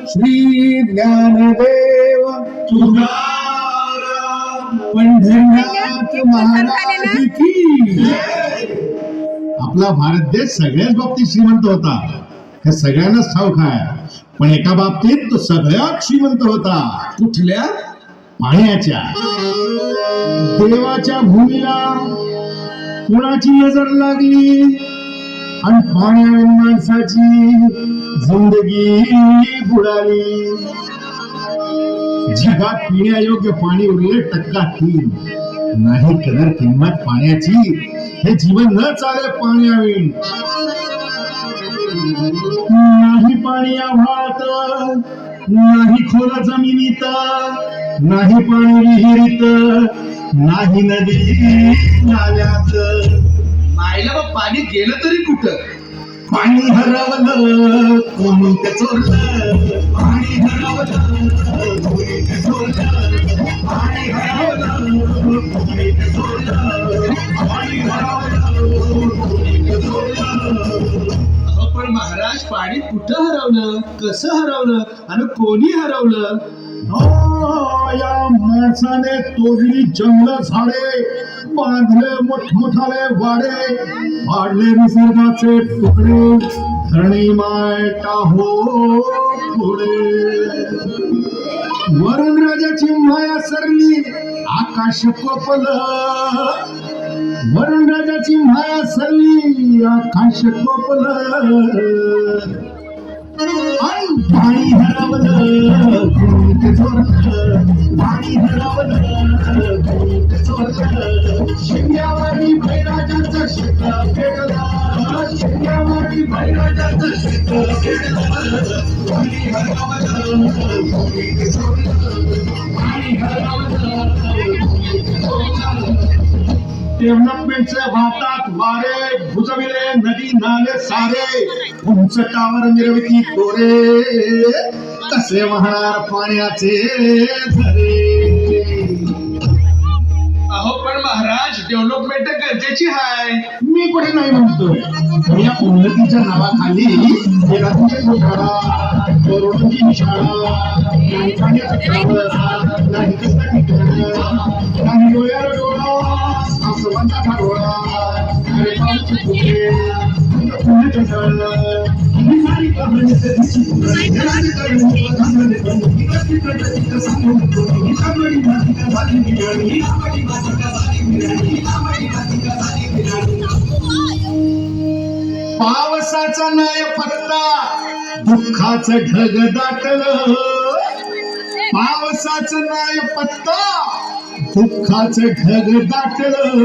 श्री ज्ञानदेव पंढरीनाथ महाराज की. आपला भारत देश सगळ्याच बाबतीत श्रीमंत होता, हे सगळ्यांनाच ठाऊक आहे. पण एका बाबतीत तो सगळ्यात श्रीमंत होता. कुठल्या? पाण्याच्या. देवाच्या भूमीला कुणाची नजर लागली आणि पाण्याने माणसाची जिंदगी बुडाली. जगात पिण्यायोग्य पाणी उरले टक्का 3. नाही कदर किंमत पाण्याची, हे जीवन न चाले पाण्याविण. नाही पाणी आभाळात, नाही खोल जमिनीत, नाही पाणी विहिरीत, नाही नदी नाल्यात. मायला मग पाणी गेलं तरी कुठं? पाणी हरवलं कोणी ते चोरलं, पाणी हरवलं कोणी ते चोरलं, पाणी हरवलं कोणी ते चोरलं, पाणी हरवलं कोणी ते चोरलं. पण महाराज पाणी कुठं हरवलं, कसं हरवलं आणि कोणी हरवलं? या माणसाने तोडली जंगल झाडे, बांधले मोठमोठाले वाडे, पाडले निसर्गाचे तुकडे, धरणी माय टाहो पुढे. वरुण राजाची माया सरली, आकाश कोपलं. वरुण राजाची माया सरली, आकाश कोपलं. पाणी हरवलं कोणी ते चोरलं, पाणी हरवलं कोणी ते चोरलं. शिंग्यावाडी बैराजाचं शेत पेटलं, शिंग्यावाडी बैराजाचं शेत पेटलं. पाणी हरवलं कोणी ते चोरलं, पाणी हरवलं कोणी ते चोरलं. डेव्हलपमेंटचे वाहतात वारे, भुजविले नदी नाले सारे, उंच टावर मिरवती तोरे, कसे वाहणार पाण्याचे झरे. अहो पण महाराज डेव्हलपमेंट गरजेची आहे. मी कुठे नाही म्हणतोय, पण या उन्नतीच्या नावाखाली एखादी शाळा, करोडोची शाळा, नाही पाण्याचं टावर, नाही कसं ठिकाण, नाही डोळ्याला डोळा, आसमानचा ठरवला. अरे पाऊस कुठे, पुण्याचं शाळा, ही सारी कहाणी त्याची पावसाचा नाही पत्ता, दुःखाचं ढग दाटलं. पावसाचं नाही पत्ता, दुःखाचं ढग दाटलं.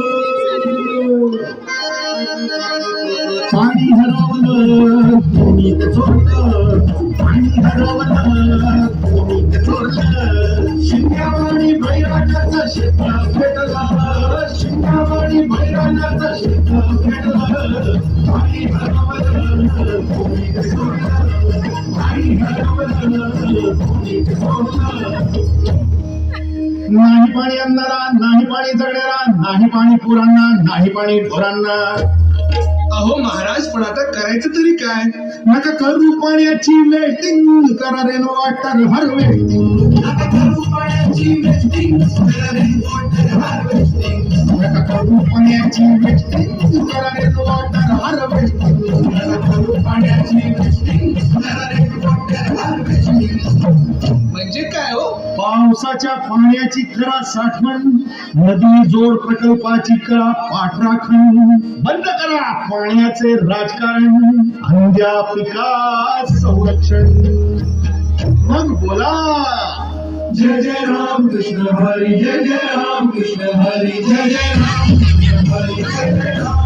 पाणी हरवलं कोणी ते चोरलं, पाणी हरवलं कोणी ते चोरलं. शिंग्यावाडी बैराजाचं शेत पेटलं, शिंग्यावाडी बैराजाचं शेत पेटलं. पाणी हरवलं कोणी ते चोरलं, पाणी हरवलं कोणी ते चोरलं. नाही पाणी अंधारा, नाही पाणी जगण्याला, नाही पाणी पुरांना, नाही पाणी ढोरांना. अहो महाराज पण आता करायचं तरी काय? नका करू पाण्याची वेस्टिंग, करा रेनो वॉटर हार्वेस्टिंग. नका करू पाण्याची वेस्टिंग, करा रेनो वॉटर हार्वेस्टिंग. नका करू पाण्याची वेस्टिंग, करा रेनो वॉटर हार्वेस्टिंग. नका करू पाण्याची वेस्टिंग, करा रेनो वॉटर हार्वेस्टिंग. म्हणजे काय हो? पावसाच्या पाण्याची करा साठवण, नदी जोड प्रकल्पाची करा पाठराखण. बंद करा पाण्याचे राजकारण, अंध्या पिका संरक्षण. मग बोला जय जय राम कृष्ण हरी, जय जय राम कृष्ण हरी, जय जय राम कृष्ण हरी, जय जय राम.